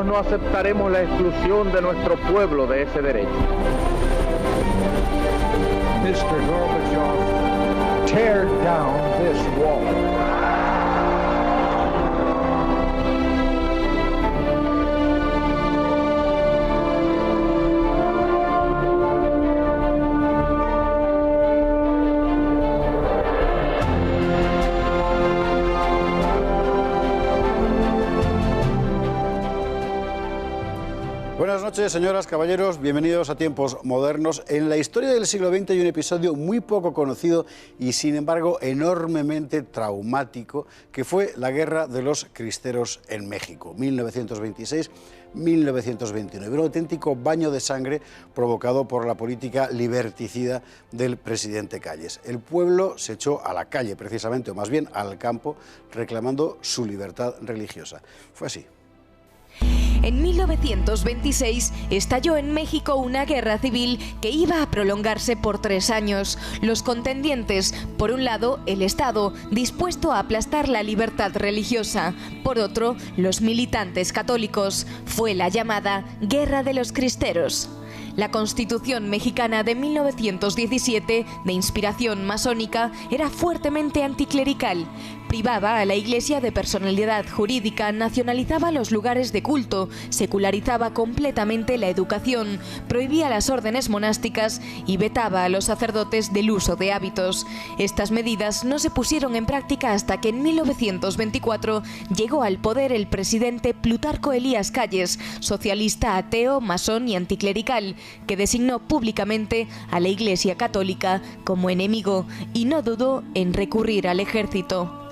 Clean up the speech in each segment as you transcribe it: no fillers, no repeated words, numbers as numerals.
no aceptaremos la exclusión de nuestro pueblo de ese derecho. Mr. Gorbachev, tear down this wall. Buenas noches, señoras, caballeros, bienvenidos a Tiempos Modernos. En la historia del siglo XX hay un episodio muy poco conocido y, sin embargo, enormemente traumático, que fue la Guerra de los Cristeros en México, 1926-1929. Un auténtico baño de sangre provocado por la política liberticida del presidente Calles. El pueblo se echó a la calle, precisamente, o más bien al campo, reclamando su libertad religiosa. Fue así. En 1926 estalló en México una guerra civil que iba a prolongarse por 3 años. Los contendientes, por un lado, el Estado, dispuesto a aplastar la libertad religiosa; por otro, los militantes católicos. Fue la llamada Guerra de los Cristeros. La Constitución mexicana de 1917, de inspiración masónica, era fuertemente anticlerical. Privaba a la Iglesia de personalidad jurídica, nacionalizaba los lugares de culto, secularizaba completamente la educación, prohibía las órdenes monásticas y vetaba a los sacerdotes del uso de hábitos. Estas medidas no se pusieron en práctica hasta que en 1924 llegó al poder el presidente Plutarco Elías Calles, socialista ateo, masón y anticlerical, que designó públicamente a la Iglesia católica como enemigo y no dudó en recurrir al ejército.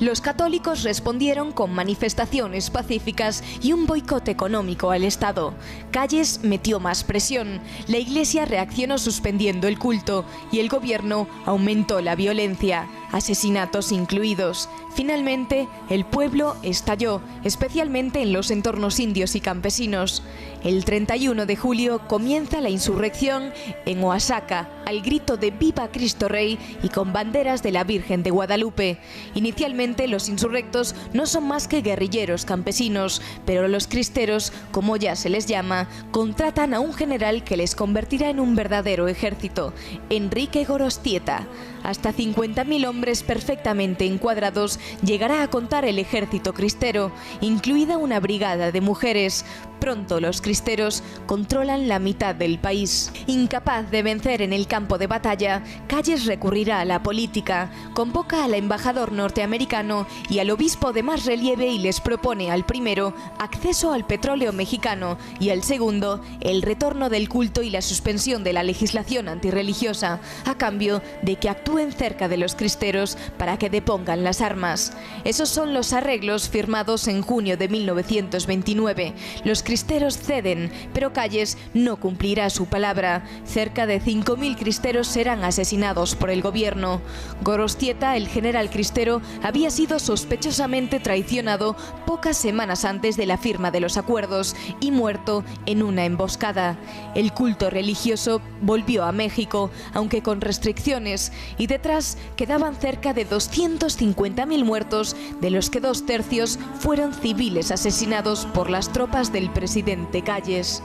Los católicos respondieron con manifestaciones pacíficas y un boicot económico al Estado. Calles metió más presión, la Iglesia reaccionó suspendiendo el culto y el gobierno aumentó la violencia, asesinatos incluidos. Finalmente, el pueblo estalló, especialmente en los entornos indios y campesinos. El 31 de julio comienza la insurrección en Oaxaca, al grito de ¡Viva Cristo Rey! Y con banderas de la Virgen de Guadalupe. Inicialmente los insurrectos no son más que guerrilleros campesinos, pero los cristeros, como ya se les llama, contratan a un general que les convertirá en un verdadero ejército, Enrique Gorostieta. Hasta 50.000 hombres perfectamente encuadrados llegará a contar el ejército cristero, incluida una brigada de mujeres. Pronto los cristeros controlan la mitad del país. Incapaz de vencer en el campo de batalla, Calles recurrirá a la política, convoca al embajador norteamericano y al obispo de más relieve y les propone al primero acceso al petróleo mexicano y al segundo el retorno del culto y la suspensión de la legislación antirreligiosa, a cambio de que actúen cerca de los cristeros para que depongan las armas. Esos son los arreglos firmados en junio de 1929. Los cristeros ceden, pero Calles no cumplirá su palabra. Cerca de 5.000 cristeros serán asesinados por el gobierno. Gorostieta, el general cristero, había sido sospechosamente traicionado pocas semanas antes de la firma de los acuerdos y muerto en una emboscada. El culto religioso volvió a México, aunque con restricciones, y detrás quedaban cerca de 250.000 muertos, de los que 2/3 fueron civiles asesinados por las tropas del presidente Calles.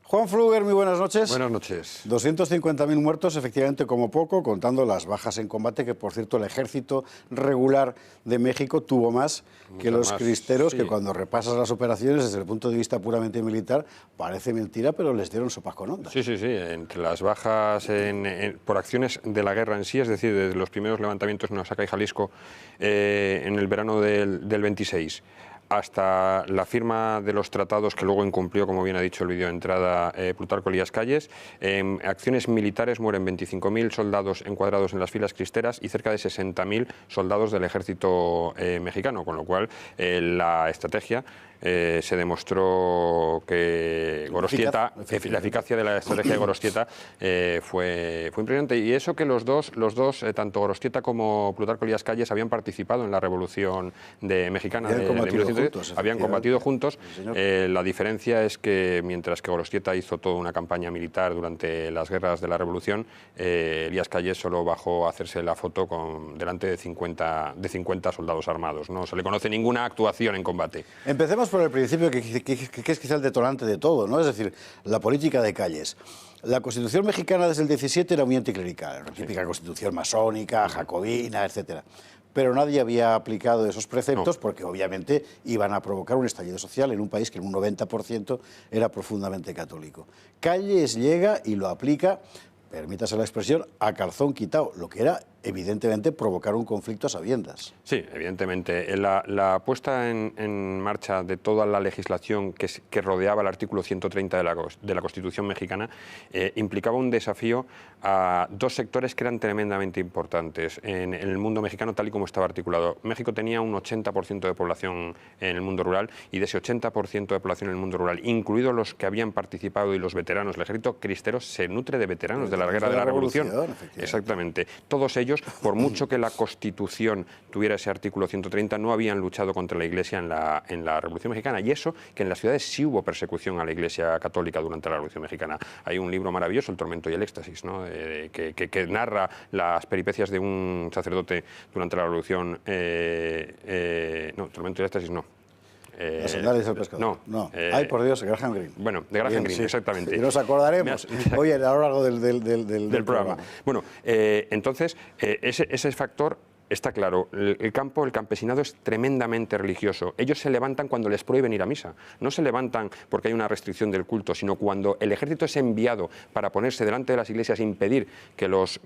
Juan Fluger, muy buenas noches. Buenas noches. 250.000 muertos, efectivamente, como poco, contando las bajas en combate, que por cierto el ejército regular de México tuvo más que los cristeros, sí. Que cuando repasas las operaciones desde el punto de vista puramente militar, parece mentira, pero les dieron sopas con ondas. Sí, entre las bajas por acciones de la guerra en sí, es decir, desde los primeros levantamientos en Oaxaca y Jalisco en el verano del 26, hasta la firma de los tratados que luego incumplió, como bien ha dicho el vídeo de entrada, Plutarco Elías Calles. En acciones militares mueren 25.000 soldados encuadrados en las filas cristeras y cerca de 60.000 soldados del ejército mexicano, con lo cual la estrategia se demostró que Gorostieta, la eficacia de la estrategia de Gorostieta fue impresionante. Y eso que los dos, tanto Gorostieta como Plutarco Elías Calles, habían participado en la Revolución mexicana de juntos, habían combatido juntos. La diferencia es que mientras que Gorostieta hizo toda una campaña militar durante las guerras de la Revolución, Elías Calles solo bajó a hacerse la foto delante de 50 soldados armados. No se le conoce ninguna actuación en combate. Empecemos por el principio, que es quizá el detonante de todo, ¿no? Es decir, la política de Calles. La Constitución mexicana desde el 17 era muy anticlerical, una típica constitución masónica, jacobina, etcétera. Pero nadie había aplicado esos preceptos porque obviamente iban a provocar un estallido social en un país que en un 90% era profundamente católico. Calles llega y lo aplica, permítase la expresión, a calzón quitado, lo que era evidentemente provocar un conflicto a sabiendas. Sí, evidentemente. La puesta en marcha de toda la legislación que rodeaba el artículo 130 de la Constitución mexicana implicaba un desafío a dos sectores que eran tremendamente importantes en el mundo mexicano tal y como estaba articulado. México tenía un 80% de población en el mundo rural y de ese 80% de población en el mundo rural, incluidos los que habían participado y los veteranos, el ejército cristero se nutre de veteranos de la guerra de la Revolución. Exactamente. Todos ellos, por mucho que la Constitución tuviera ese artículo 130, no habían luchado contra la Iglesia en la Revolución Mexicana. Y eso, que en las ciudades sí hubo persecución a la Iglesia católica durante la Revolución Mexicana. Hay un libro maravilloso, El tormento y el éxtasis, ¿no? Que narra las peripecias de un sacerdote durante la Revolución. No, tormento y el éxtasis no. Las sandalias del pescador. No. Ay, por Dios, Graham Greene. Bueno, de Graham Greene, sí, exactamente. Y nos acordaremos, oye, a lo largo del programa. Bueno, entonces, ese factor está claro. El campesinado es tremendamente religioso. Ellos se levantan cuando les prohíben ir a misa. No se levantan porque hay una restricción del culto, sino cuando el ejército es enviado para ponerse delante de las iglesias e impedir que los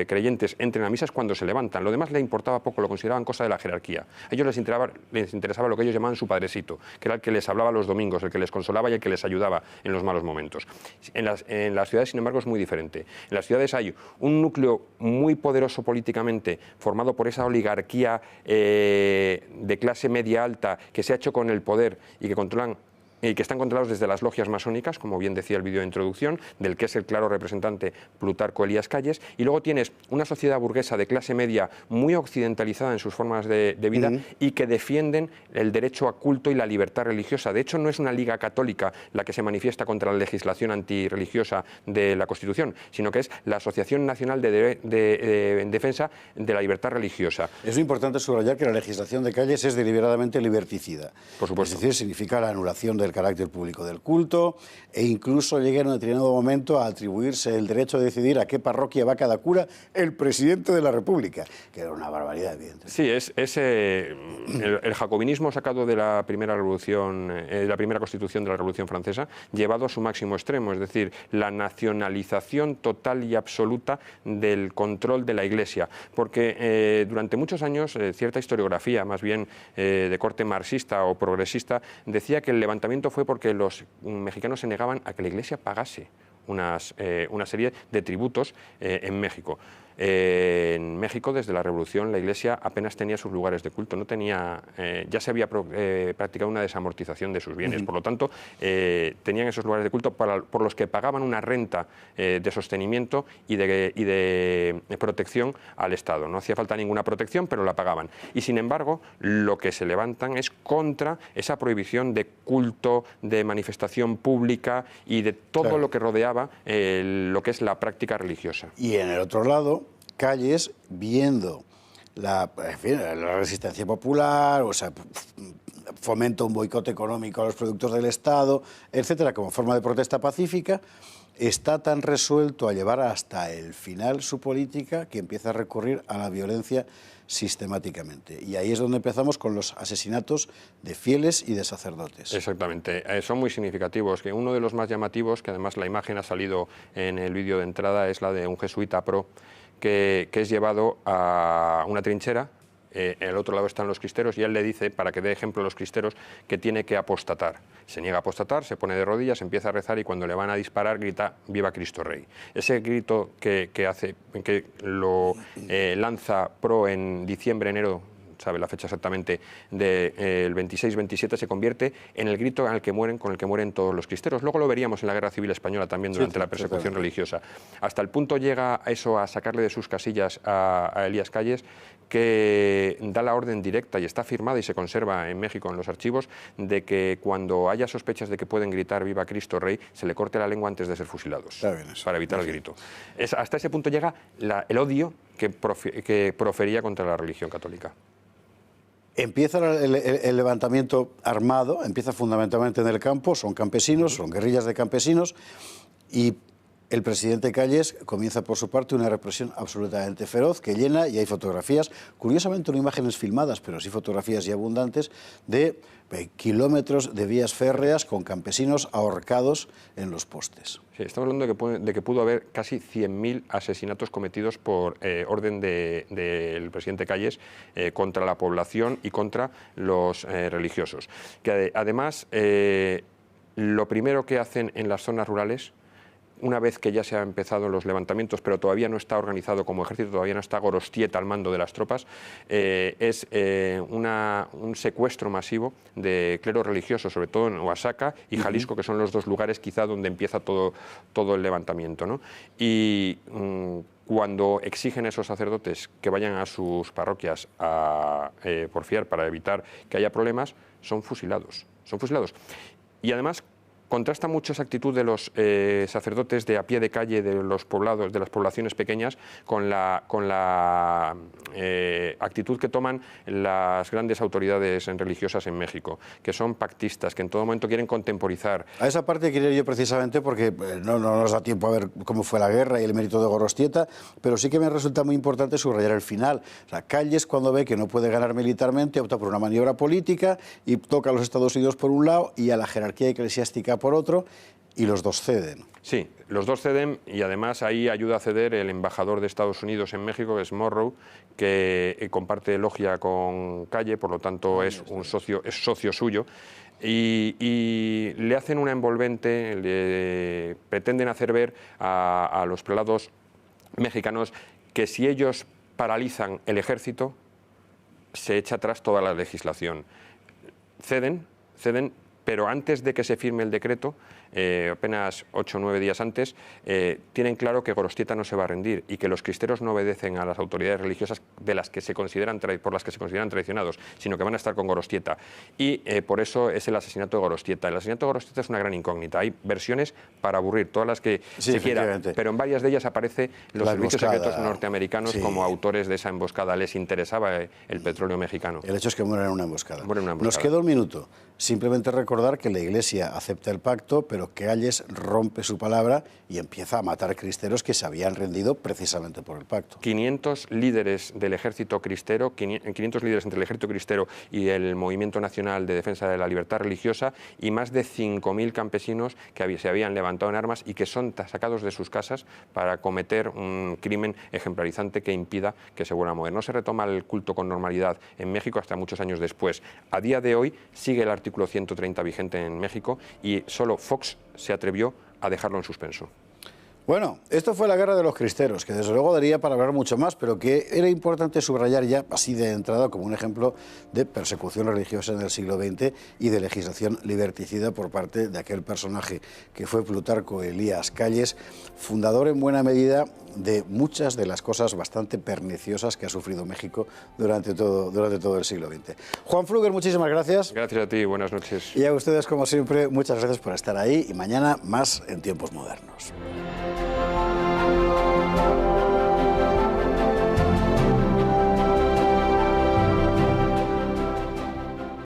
creyentes entren a misa, es cuando se levantan. Lo demás les importaba poco, lo consideraban cosa de la jerarquía. A ellos les interesaba lo que ellos llamaban su padrecito, que era el que les hablaba los domingos, el que les consolaba y el que les ayudaba en los malos momentos. En las ciudades, sin embargo, es muy diferente. En las ciudades hay un núcleo muy poderoso políticamente, formado por esa oligarquía de clase media alta que se ha hecho con el poder y que controlan y que están controlados desde las logias masónicas, como bien decía el vídeo de introducción, del que es el claro representante Plutarco Elías Calles, y luego tienes una sociedad burguesa de clase media muy occidentalizada en sus formas de vida y que defienden el derecho a culto y la libertad religiosa. De hecho, no es una liga católica la que se manifiesta contra la legislación antirreligiosa de la Constitución, sino que es la Asociación Nacional en Defensa de la Libertad Religiosa. Es importante subrayar que la legislación de Calles es deliberadamente liberticida. Por supuesto. Es decir, significa la anulación del carácter público del culto e incluso llega en un determinado momento a atribuirse el derecho de decidir a qué parroquia va cada cura el presidente de la República, que era una barbaridad, evidentemente. Sí, el jacobinismo sacado de la primera revolución, la primera Constitución de la Revolución Francesa, llevado a su máximo extremo, es decir, la nacionalización total y absoluta del control de la Iglesia, porque durante muchos años cierta historiografía, más bien de corte marxista o progresista, decía que el levantamiento fue porque los mexicanos se negaban a que la Iglesia pagase una serie de tributos en México. En México, desde la Revolución, la Iglesia apenas tenía sus lugares de culto, ya se había practicado una desamortización de sus bienes, por lo tanto, tenían esos lugares de culto por los que pagaban una renta de sostenimiento y de protección al Estado. No hacía falta ninguna protección, pero la pagaban. Y, sin embargo, lo que se levantan es contra esa prohibición de culto, de manifestación pública y de todo lo que rodeaba lo que es la práctica religiosa. Y en el otro lado, Calles, viendo la resistencia popular, o sea, fomenta un boicot económico a los productos del Estado, etcétera, como forma de protesta pacífica, está tan resuelto a llevar hasta el final su política que empieza a recurrir a la violencia sistemáticamente. Y ahí es donde empezamos con los asesinatos de fieles y de sacerdotes. Exactamente. Son muy significativos. Que uno de los más llamativos, que además la imagen ha salido en el vídeo de entrada, es la de un jesuita pro que es llevado a una trinchera. En el otro lado están los cristeros y él le dice, para que dé ejemplo a los cristeros, que tiene que apostatar. Se niega a apostatar, se pone de rodillas, empieza a rezar y cuando le van a disparar grita «Viva Cristo Rey». Ese grito que lo lanza Pro en diciembre, enero sabe la fecha exactamente, del 26-27, se convierte en el grito con el que mueren todos los cristeros. Luego lo veríamos en la Guerra Civil Española también durante la persecución religiosa. Hasta el punto llega eso a sacarle de sus casillas a Elías Calles, que da la orden directa y está firmada y se conserva en México en los archivos de que cuando haya sospechas de que pueden gritar "Viva Cristo Rey", se le corte la lengua antes de ser fusilados, para evitar el grito. Hasta ese punto llega el odio que profería contra la religión católica. Empieza el levantamiento armado, empieza fundamentalmente en el campo, son campesinos, son guerrillas de campesinos, y el presidente Calles comienza por su parte una represión absolutamente feroz que llena, y hay fotografías, curiosamente no imágenes filmadas, pero sí fotografías y abundantes, de kilómetros de vías férreas con campesinos ahorcados en los postes. Sí, estamos hablando de que pudo haber casi 100.000 asesinatos cometidos por orden del presidente Calles contra la población y contra los religiosos. Que además, lo primero que hacen en las zonas rurales, una vez que ya se han empezado los levantamientos, pero todavía no está organizado como ejército, todavía no está Gorostieta al mando de las tropas, es un secuestro masivo de clero religioso, sobre todo en Oaxaca y Jalisco, que son los dos lugares quizá donde empieza todo el levantamiento, ¿no? Y cuando exigen a esos sacerdotes que vayan a sus parroquias a porfiar para evitar que haya problemas, son fusilados. Y además contrasta mucho esa actitud de los sacerdotes de a pie de calle de los poblados, de las poblaciones pequeñas, con la actitud que toman las grandes autoridades religiosas en México, que son pactistas, que en todo momento quieren contemporizar. A esa parte quería ir yo precisamente porque no nos da tiempo a ver cómo fue la guerra y el mérito de Gorostieta, pero sí que me resulta muy importante subrayar el final. O sea, Calles, cuando ve que no puede ganar militarmente, opta por una maniobra política y toca a los Estados Unidos por un lado y a la jerarquía eclesiástica por otro, y los dos ceden. Sí, los dos ceden, y además ahí ayuda a ceder el embajador de Estados Unidos en México, que es Morrow, que comparte logia con Calle, por lo tanto es socio suyo, y le hacen una envolvente, le pretenden hacer ver a los prelados mexicanos que si ellos paralizan el ejército, se echa atrás toda la legislación. Ceden, pero antes de que se firme el decreto, apenas 8 o 9 días antes, tienen claro que Gorostieta no se va a rendir y que los cristeros no obedecen a las autoridades religiosas por las que se consideran traicionados, sino que van a estar con Gorostieta. Y por eso es el asesinato de Gorostieta. El asesinato de Gorostieta es una gran incógnita. Hay versiones para aburrir, todas las que se quiera, pero en varias de ellas aparece los servicios secretos norteamericanos como autores de esa emboscada. Les interesaba el petróleo mexicano. El hecho es que mueren en una emboscada. Nos queda un minuto. Simplemente recordar que la Iglesia acepta el pacto, pero que Calles rompe su palabra y empieza a matar cristeros que se habían rendido precisamente por el pacto. 500 líderes del ejército cristero, 500 líderes entre el ejército cristero y el Movimiento Nacional de Defensa de la Libertad Religiosa, y más de 5.000 campesinos que se habían levantado en armas y que son sacados de sus casas para cometer un crimen ejemplarizante que impida que se vuelva a mover. No se retoma el culto con normalidad en México hasta muchos años después. A día de hoy sigue el artículo 130 vigente en México y solo Fox se atrevió a dejarlo en suspenso. Bueno, esto fue la guerra de los cristeros, que desde luego daría para hablar mucho más, pero que era importante subrayar ya así de entrada como un ejemplo de persecución religiosa en el siglo XX y de legislación liberticida por parte de aquel personaje que fue Plutarco Elías Calles, fundador en buena medida de muchas de las cosas bastante perniciosas que ha sufrido México durante todo el siglo XX. Juan Pfluger, muchísimas gracias. Gracias a ti, buenas noches. Y a ustedes, como siempre, muchas gracias por estar ahí, y mañana más en Tiempos Modernos.